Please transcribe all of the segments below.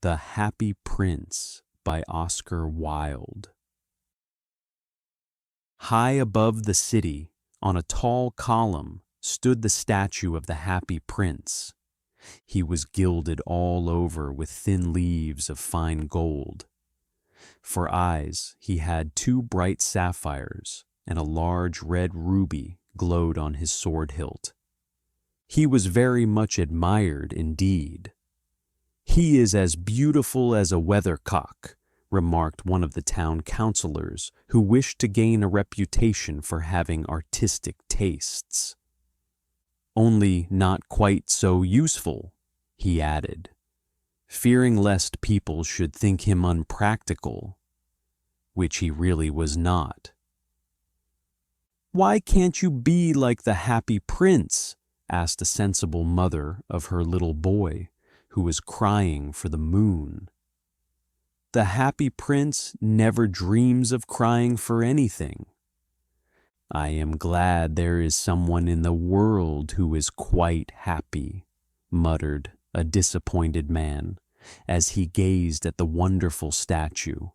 The Happy Prince by Oscar Wilde. High above the city, on a tall column, stood the statue of the Happy Prince. He was gilded all over with thin leaves of fine gold. For eyes, he had 2 bright sapphires, and a large red ruby glowed on his sword hilt. He was very much admired indeed. "He is as beautiful as a weathercock," remarked one of the town councillors, who wished to gain a reputation for having artistic tastes. "Only not quite so useful," he added, fearing lest people should think him unpractical, which he really was not. "Why can't you be like the Happy Prince?" asked a sensible mother of her little boy, who was crying for the moon. "The Happy Prince never dreams of crying for anything." "I am glad there is someone in the world who is quite happy," muttered a disappointed man, as he gazed at the wonderful statue.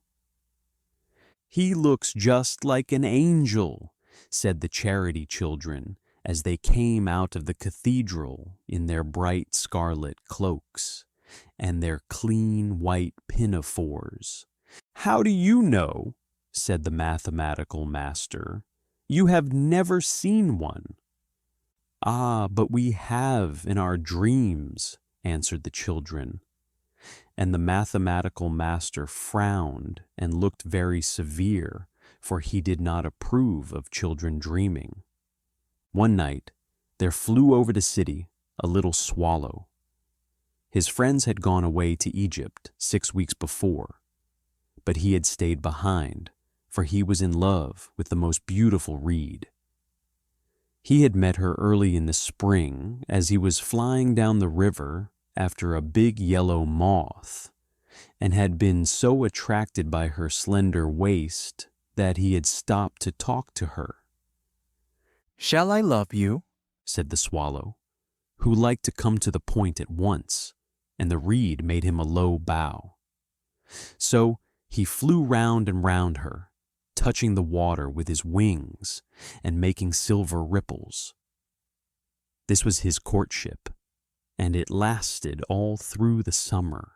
"He looks just like an angel," said the charity children, as they came out of the cathedral in their bright scarlet cloaks and their clean white pinafores. "How do you know?" said the mathematical master. "You have never seen one." "Ah, but we have in our dreams," answered the children. And the mathematical master frowned and looked very severe, for he did not approve of children dreaming. One night, there flew over the city a little swallow. His friends had gone away to Egypt 6 weeks before, but he had stayed behind, for he was in love with the most beautiful reed. He had met her early in the spring as he was flying down the river after a big yellow moth, and had been so attracted by her slender waist that he had stopped to talk to her. "Shall I love you?" said the swallow, who liked to come to the point at once, and the reed made him a low bow. So he flew round and round her, touching the water with his wings and making silver ripples. This was his courtship, and it lasted all through the summer.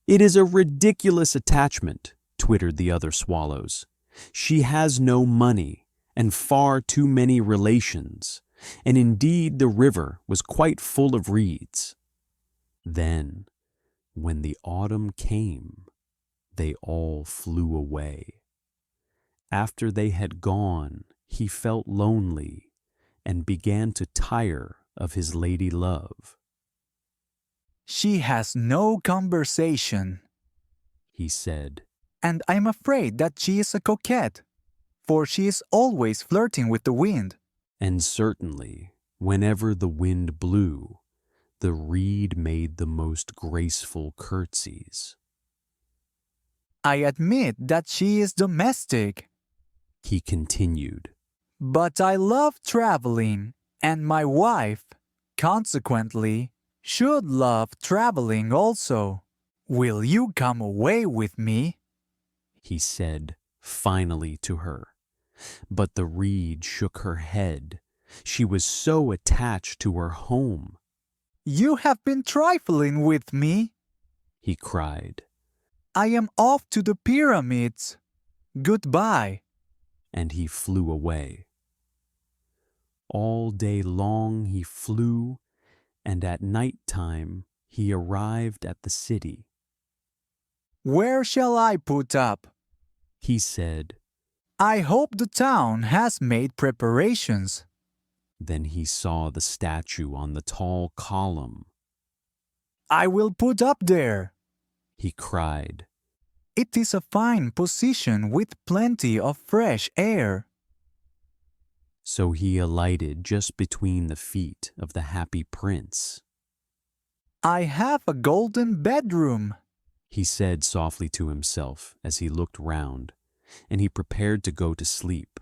"It is a ridiculous attachment," twittered the other swallows. "She has no money and far too many relations, and indeed the river was quite full of reeds." Then, when the autumn came, they all flew away. After they had gone, he felt lonely and began to tire of his lady love. "She has no conversation," he said, "and I'm afraid that she is a coquette, for she is always flirting with the wind." And certainly, whenever the wind blew, the reed made the most graceful curtsies. "I admit that she is domestic," he continued, "but I love traveling, and my wife, consequently, should love traveling also. Will you come away with me?" he said finally to her. But the reed shook her head. She was so attached to her home. "You have been trifling with me," he cried. "I am off to the pyramids. Goodbye." And he flew away. All day long he flew, and at night time he arrived at the city. "Where shall I put up?" he said. "I hope the town has made preparations." Then he saw the statue on the tall column. "I will put up there," he cried. "It is a fine position with plenty of fresh air." So he alighted just between the feet of the Happy Prince. "I have a golden bedroom," he said softly to himself as he looked round, and he prepared to go to sleep.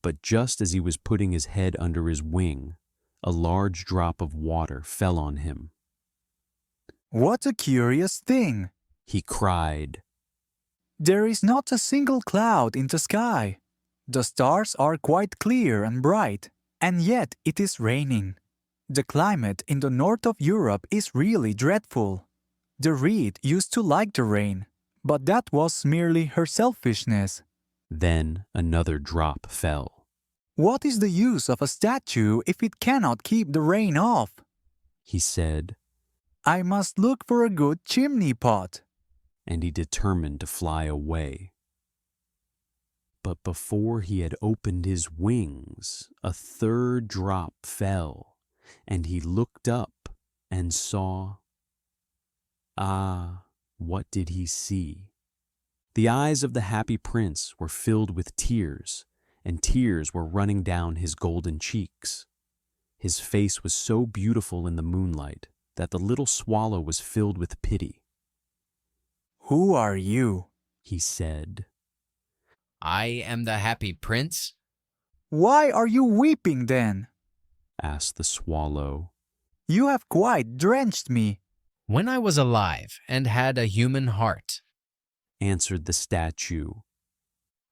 But just as he was putting his head under his wing, a large drop of water fell on him. What a curious thing! he cried. There is not a single cloud in the sky. The stars are quite clear and bright, and yet it is raining. The climate in the north of Europe is really dreadful. The reed used to like the rain, but that was merely her selfishness. Then another drop fell. What is the use of a statue if it cannot keep the rain off? He said, I must look for a good chimney pot. and he determined to fly away. But before he had opened his wings, a third drop fell, and he looked up and saw. Ah, what did he see? The eyes of the happy prince were filled with tears, and tears were running down his golden cheeks. His face was so beautiful in the moonlight that the little swallow was filled with pity. Who are you? He said, I am the happy prince. Why are you weeping then? asked the swallow. You have quite drenched me. When I was alive and had a human heart, Answered the statue.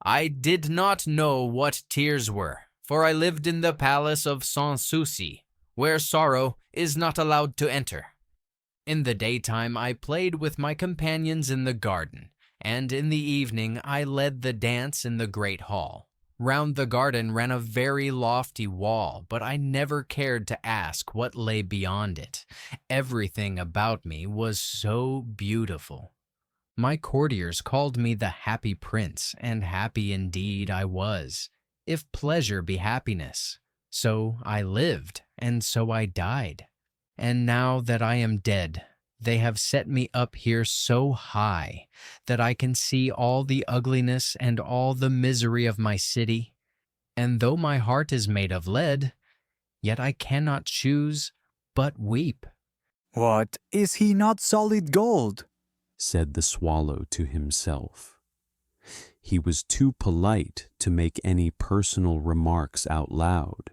I did not know what tears were, for I lived in the palace of Sans Souci, where sorrow is not allowed to enter. In the daytime I played with my companions in the garden, and in the evening I led the dance in the great hall. Round the garden ran a very lofty wall, but I never cared to ask what lay beyond it. Everything about me was so beautiful. My courtiers called me the happy prince, and happy indeed I was, if pleasure be happiness. So I lived, and so I died. And now that I am dead, they have set me up here so high that I can see all the ugliness and all the misery of my city. And though my heart is made of lead, yet I cannot choose but weep. What, is he not solid gold? Said the swallow to himself. He was too polite to make any personal remarks out loud.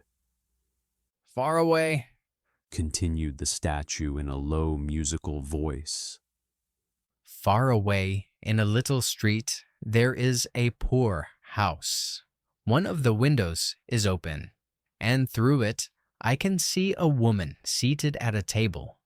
Far away, Continued the statue in a low musical voice. far away, in a little street, there is a poor house. One of the windows is open, and through it I can see a woman seated at a table.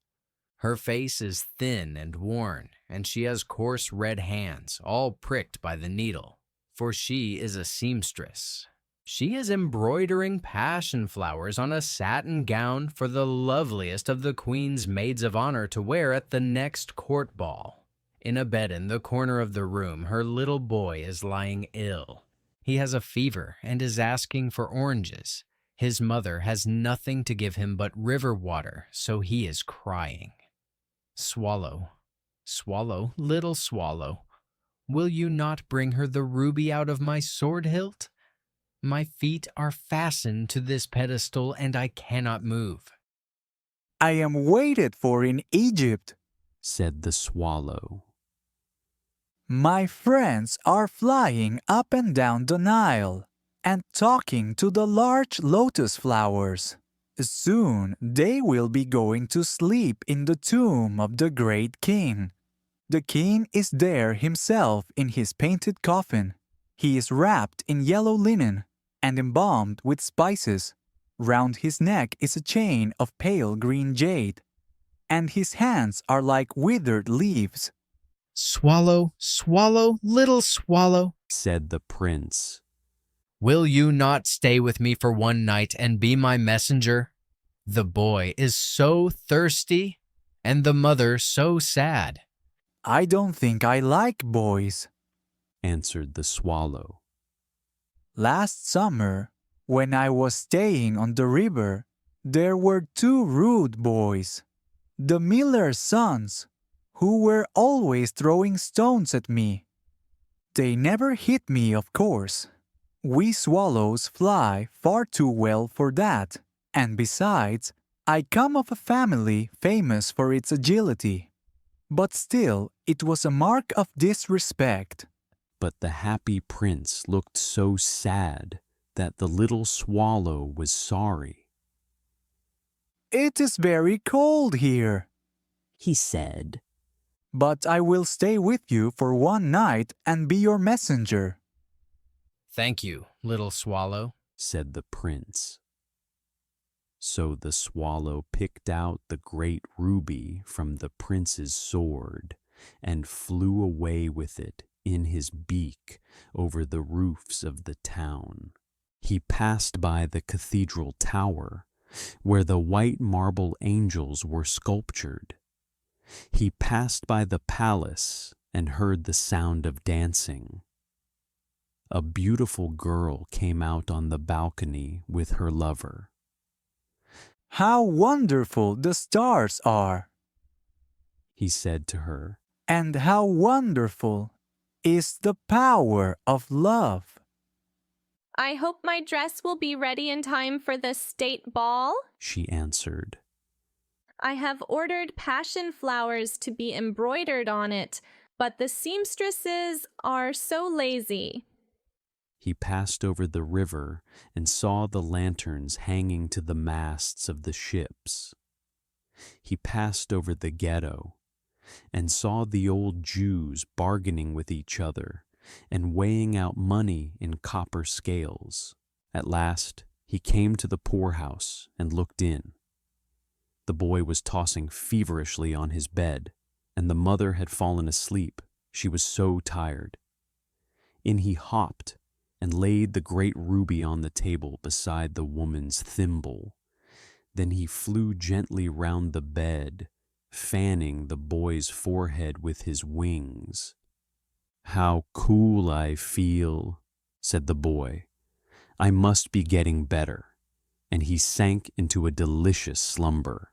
Her face is thin and worn, and she has coarse red hands, all pricked by the needle, for she is a seamstress. She is embroidering passion flowers on a satin gown for the loveliest of the queen's maids of honor to wear at the next court ball. In a bed in the corner of the room, her little boy is lying ill. He has a fever and is asking for oranges. His mother has nothing to give him but river water, so he is crying. Swallow, swallow, little swallow, will you not bring her the ruby out of my sword hilt? My feet are fastened to this pedestal and I cannot move. I am waited for in Egypt. Said the swallow. My friends are flying up and down the Nile and talking to the large lotus flowers. Soon they will be going to sleep in the tomb of the great king. The king is there himself in his painted coffin. He is wrapped in yellow linen and embalmed with spices. Round his neck is a chain of pale green jade, and his hands are like withered leaves. Swallow, swallow, little swallow, Said the prince. will you not stay with me for one night and be my messenger? The boy is so thirsty, and the mother so sad. I don't think I like boys. Answered the swallow. Last summer, when I was staying on the river, there were two rude boys, the miller's sons, who were always throwing stones at me. They never hit me, of course. We swallows fly far too well for that, and besides, I come of a family famous for its agility. But still, it was a mark of disrespect. But the happy prince looked so sad that the little swallow was sorry. It is very cold here. he said. But I will stay with you for one night and be your messenger. Thank you, little swallow, said the prince. So the swallow picked out the great ruby from the prince's sword and flew away with it in his beak over the roofs of the town. He passed by the cathedral tower, where the white marble angels were sculptured. He passed by the palace and heard the sound of dancing. A beautiful girl came out on the balcony with her lover. How wonderful the stars are, he said to her. And how wonderful is the power of love. I hope my dress will be ready in time for the state ball, she answered. I have ordered passion flowers to be embroidered on it, but the seamstresses are so lazy. He passed over the river and saw the lanterns hanging to the masts of the ships. He passed over the ghetto and saw the old Jews bargaining with each other and weighing out money in copper scales. At last, he came to the poorhouse and looked in. The boy was tossing feverishly on his bed, and the mother had fallen asleep. She was so tired. In he hopped and laid the great ruby on the table beside the woman's thimble. Then he flew gently round the bed, fanning the boy's forehead with his wings. How cool I feel, said the boy. I must be getting better. And he sank into a delicious slumber.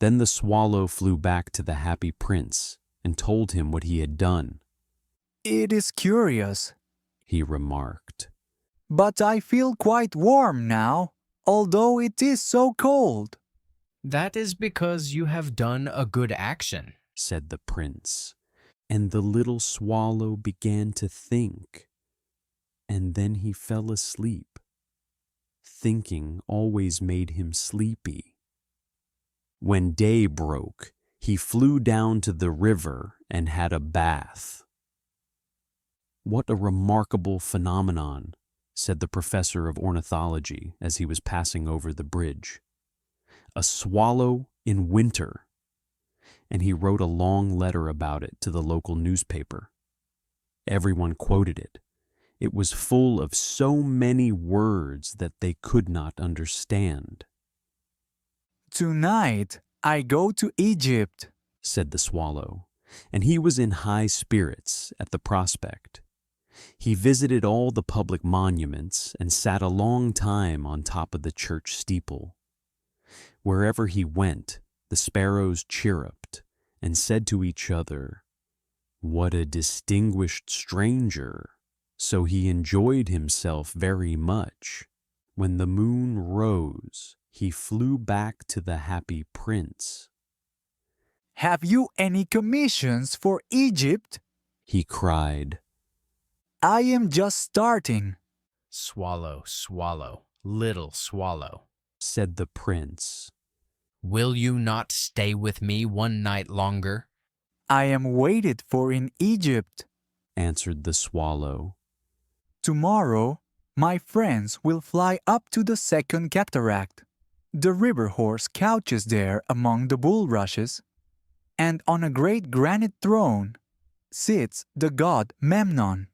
Then the swallow flew back to the happy prince and told him what he had done. It is curious, he remarked. But I feel quite warm now, although it is so cold. That is because you have done a good action, said the prince. And the little swallow began to think, and then he fell asleep. Thinking always made him sleepy. When day broke, he flew down to the river and had a bath. What a remarkable phenomenon, said the professor of ornithology as he was passing over the bridge. A swallow in winter. And he wrote a long letter about it to the local newspaper. Everyone quoted it. It was full of so many words that they could not understand. Tonight I go to Egypt, said the swallow, and he was in high spirits at the prospect. He visited all the public monuments and sat a long time on top of the church steeple. Wherever he went, the sparrows chirruped and said to each other, "What a distinguished stranger!" So he enjoyed himself very much. When the moon rose, he flew back to the happy prince. Have you any commissions for Egypt? He cried. I am just starting. Swallow, swallow, little swallow, said the prince. Will you not stay with me one night longer? I am waited for in Egypt, answered the swallow. Tomorrow, my friends will fly up to the second cataract. The river horse couches there among the bulrushes, and on a great granite throne sits the god Memnon.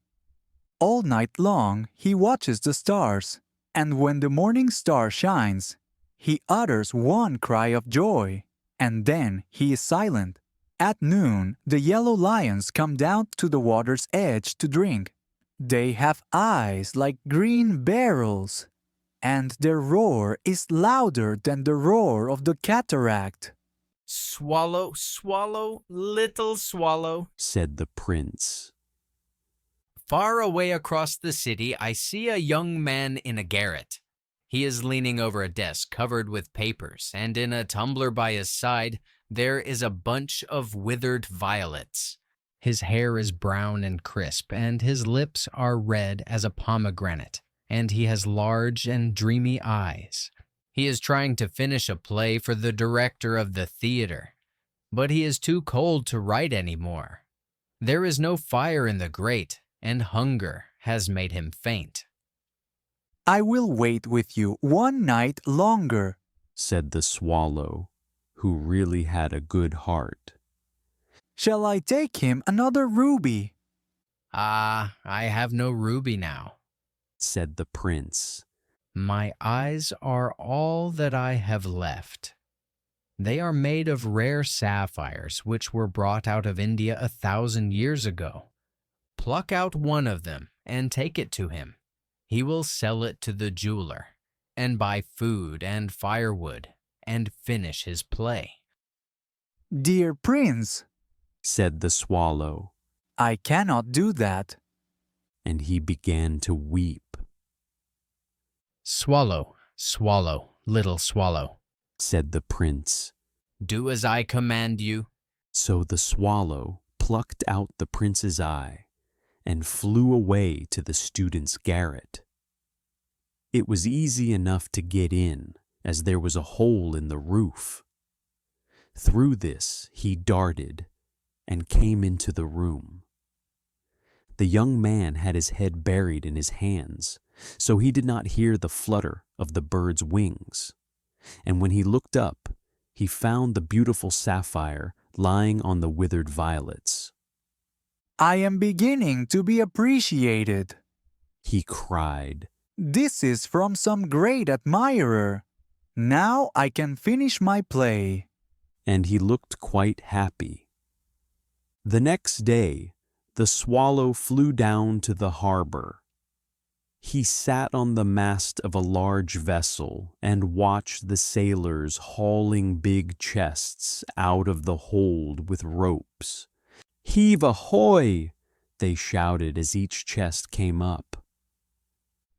All night long he watches the stars, and when the morning star shines, he utters one cry of joy, and then he is silent. At noon, the yellow lions come down to the water's edge to drink. They have eyes like green barrels, and their roar is louder than the roar of the cataract. Swallow, swallow, little swallow, said the prince. Far away across the city, I see a young man in a garret. He is leaning over a desk covered with papers, and in a tumbler by his side, there is a bunch of withered violets. His hair is brown and crisp, and his lips are red as a pomegranate, and he has large and dreamy eyes. He is trying to finish a play for the director of the theater. but he is too cold to write any more. There is no fire in the grate, and hunger has made him faint. I will wait with you one night longer, said the swallow, who really had a good heart. Shall I take him another ruby? Ah, I have no ruby now, said the prince. My eyes are all that I have left. They are made of rare sapphires which were brought out of India 1,000 years ago. Pluck out one of them and take it to him. He will sell it to the jeweler and buy food and firewood and finish his play. Dear prince, said the swallow, I cannot do that. and he began to weep. Swallow, swallow, little swallow, said the prince. do as I command you. So the swallow plucked out the prince's eye and flew away to the student's garret. It was easy enough to get in, as there was a hole in the roof. Through this he darted and came into the room. The young man had his head buried in his hands, so he did not hear the flutter of the bird's wings. And when he looked up, he found the beautiful sapphire lying on the withered violets. I am beginning to be appreciated. He cried, This is from some great admirer. Now I can finish my play. and he looked quite happy. The next day, the swallow flew down to the harbor. He sat on the mast of a large vessel and watched the sailors hauling big chests out of the hold with ropes. "Heave ahoy!" they shouted as each chest came up.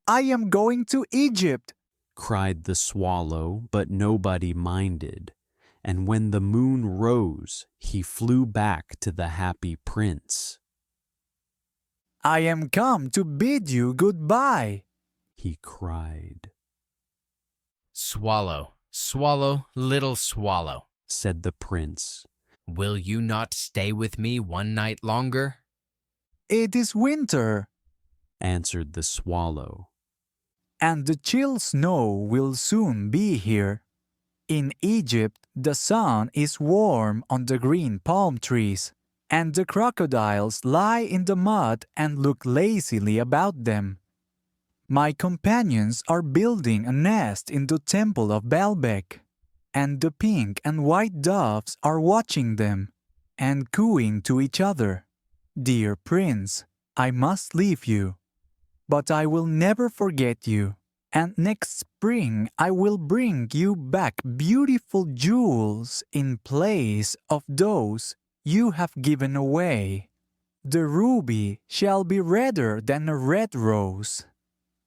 I am going to Egypt. Cried the swallow, but nobody minded. And when the moon rose, he flew back to the happy prince. I am come to bid you goodbye. He cried, Swallow, swallow, little swallow, said the prince. will you not stay with me one night longer? It is winter, Answered the swallow. and the chill snow will soon be here. In Egypt, the sun is warm on the green palm trees, and the crocodiles lie in the mud and look lazily about them. My companions are building a nest in the temple of Baalbek, and the pink and white doves are watching them and cooing to each other. Dear prince, I must leave you, but I will never forget you. And next spring I will bring you back beautiful jewels in place of those you have given away. The ruby shall be redder than a red rose,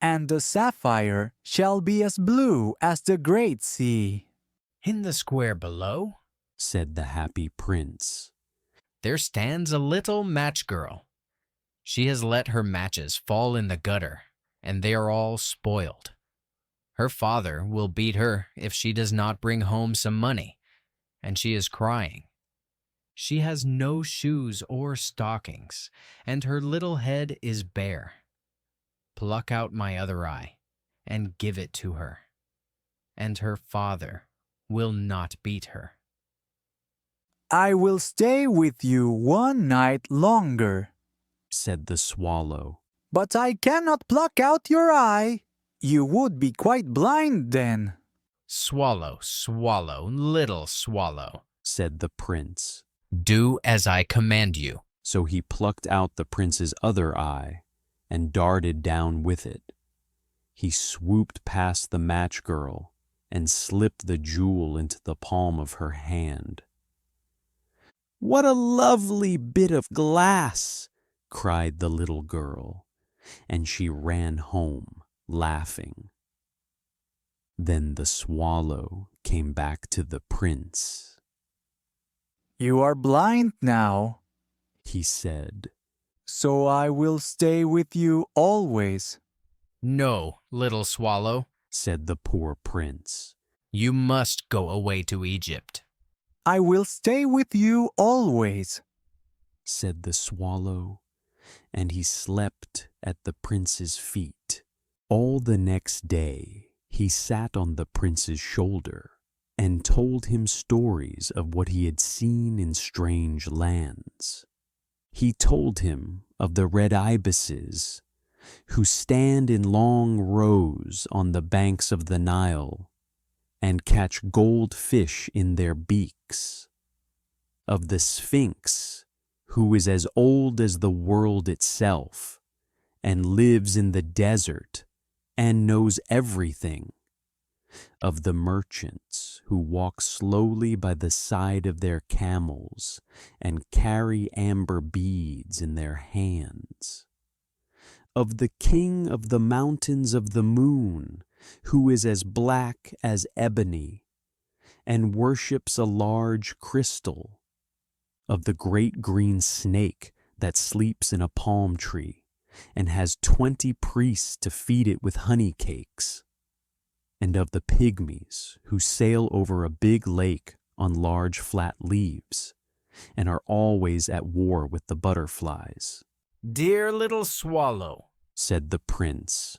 and the sapphire shall be as blue as the great sea. In the square below, Said the happy prince. there stands a little match girl. She has let her matches fall in the gutter, and they are all spoiled. Her father will beat her if she does not bring home some money, and she is crying. She has no shoes or stockings, and her little head is bare. Pluck out my other eye and give it to her, and her father will not beat her. I will stay with you one night longer, Said the swallow. but I cannot pluck out your eye. You would be quite blind then. Swallow, swallow, little swallow, Said the prince. do as I command you. So he plucked out the prince's other eye and darted down with it. He swooped past the match girl and slipped the jewel into the palm of her hand. "What a lovely bit of glass!" cried the little girl, and she ran home, laughing. Then the swallow came back to the prince. You are blind now, He said, so I will stay with you always. No, little swallow, said the poor prince. you must go away to Egypt. I will stay with you always, said the swallow, and he slept at the prince's feet. All the next day he sat on the prince's shoulder and told him stories of what he had seen in strange lands. He told him of the red ibises who stand in long rows on the banks of the Nile and catch gold fish in their beaks, of the Sphinx who is as old as the world itself and lives in the desert and knows everything, of the merchants who walk slowly by the side of their camels and carry amber beads in their hands, of the king of the mountains of the moon who is as black as ebony and worships a large crystal, of the great green snake that sleeps in a palm tree and has 20 priests to feed it with honey cakes, and of the pygmies who sail over a big lake on large flat leaves and are always at war with the butterflies. Dear little swallow, said the prince,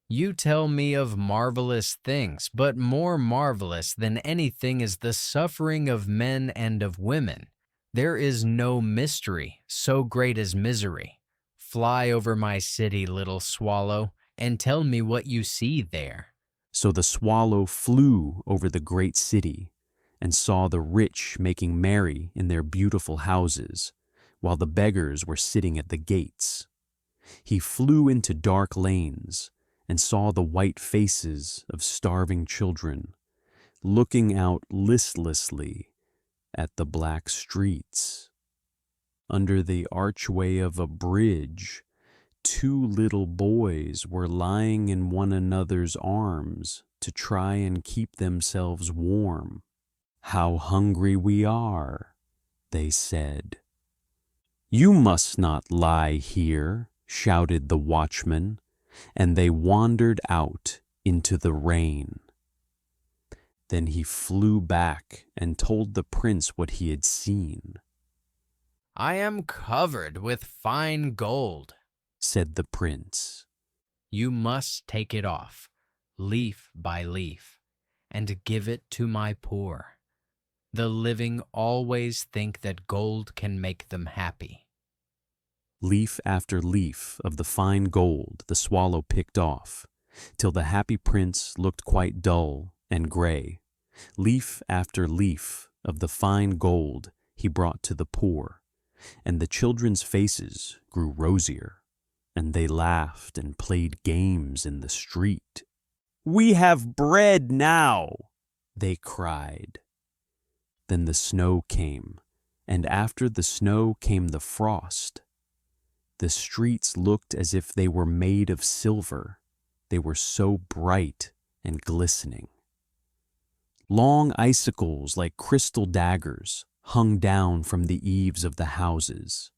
you tell me of marvelous things, but more marvelous than anything is the suffering of men and of women. There is no mystery so great as misery. Fly over my city, little swallow, and tell me what you see there. So the swallow flew over the great city and saw the rich making merry in their beautiful houses, while the beggars were sitting at the gates. He flew into dark lanes and saw the white faces of starving children looking out listlessly at the black streets. Under the archway of a bridge, 2 little boys were lying in one another's arms to try and keep themselves warm. How hungry we are, they said. You must not lie here, shouted the watchman, and they wandered out into the rain. Then he flew back and told the prince what he had seen. I am covered with fine gold, said the prince. You must take it off, leaf by leaf, and give it to my poor. The living always think that gold can make them happy. Leaf after leaf of the fine gold the swallow picked off, till the happy prince looked quite dull and gray. Leaf after leaf of the fine gold he brought to the poor, and the children's faces grew rosier, and they laughed and played games in the street. We have bread now, they cried. Then the snow came, and after the snow came the frost. The streets looked as if they were made of silver. They were so bright and glistening. Long icicles like crystal daggers hung down from the eaves of the houses.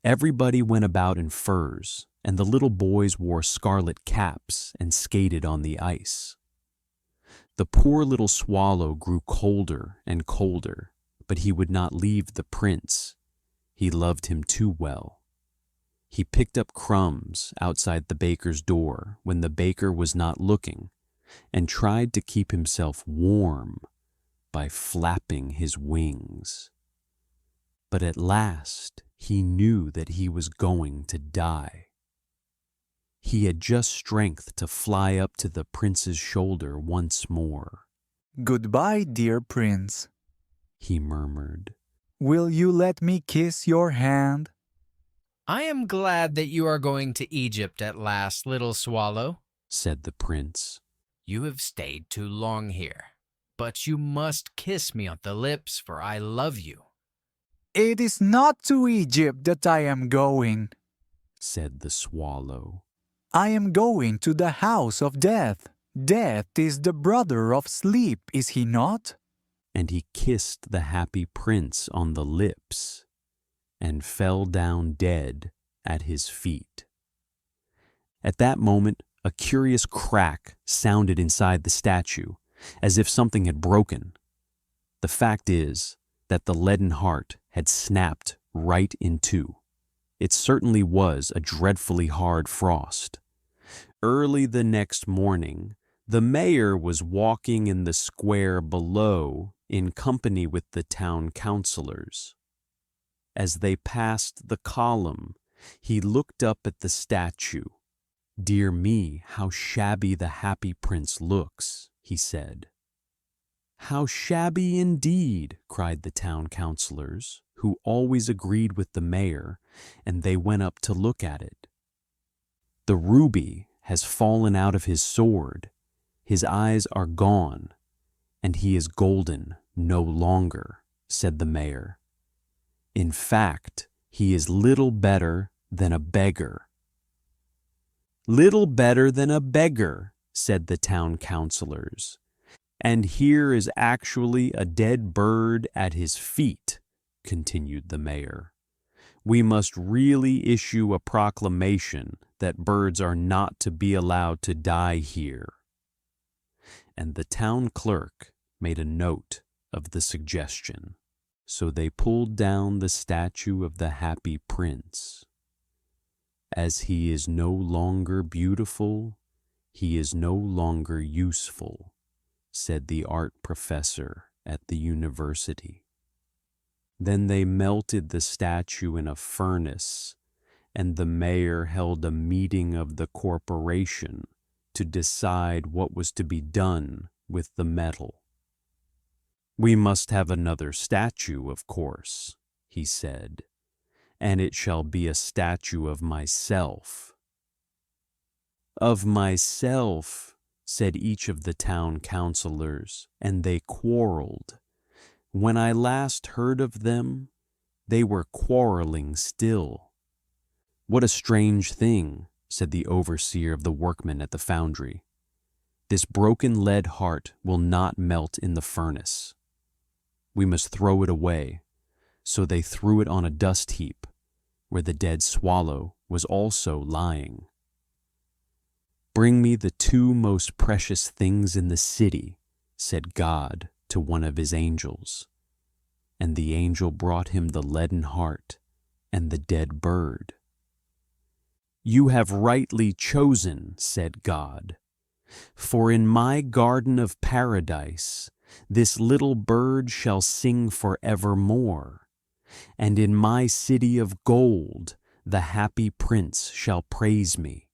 Everybody went about in furs, and the little boys wore scarlet caps and skated on the ice. The poor little swallow grew colder and colder, but he would not leave the prince. He loved him too well. He picked up crumbs outside the baker's door when the baker was not looking, and tried to keep himself warm by flapping his wings. But at last he knew that he was going to die. He had just strength to fly up to the prince's shoulder once more. Goodbye, dear prince, he murmured. Will you let me kiss your hand? I am glad that you are going to Egypt at last, little swallow, said the prince. You have stayed too long here, but you must kiss me on the lips, for I love you. It is not to Egypt that I am going, said the swallow. I am going to the house of death. Death is the brother of sleep, is he not? And he kissed the happy prince on the lips and fell down dead at his feet. At that moment, a curious crack sounded inside the statue, as if something had broken. The fact is that the leaden heart had snapped right in two. It certainly was a dreadfully hard frost. Early the next morning, the mayor was walking in the square below in company with the town councilors. As they passed the column, he looked up at the statue. "Dear me, how shabby the Happy Prince looks," he said. "How shabby indeed," cried the town councilors, who always agreed with the mayor, and they went up to look at it. "The ruby has fallen out of his sword, his eyes are gone, and he is golden no longer," said the mayor. "In fact, he is little better than a beggar." "Little better than a beggar," said the town councilors. "And here is actually a dead bird at his feet," continued the mayor. "We must really issue a proclamation that birds are not to be allowed to die here." And the town clerk made a note of the suggestion. So they pulled down the statue of the Happy Prince. As he is no longer beautiful, he is no longer useful, said the art professor at the university. Then they melted the statue in a furnace, and the mayor held a meeting of the corporation to decide what was to be done with the metal. "We must have another statue, of course," he said, "and it shall be a statue of myself." "Of myself," said each of the town councilors, and they quarreled. When I last heard of them, they were quarreling still. "What a strange thing," said the overseer of the workmen at the foundry. "This broken lead heart will not melt in the furnace. We must throw it away." So they threw it on a dust heap, where the dead swallow was also lying. "Bring me the two most precious things in the city," said God to one of his angels. And the angel brought him the leaden heart and the dead bird. "You have rightly chosen," said God, "for in my garden of paradise this little bird shall sing forevermore, and in my city of gold the Happy Prince shall praise me."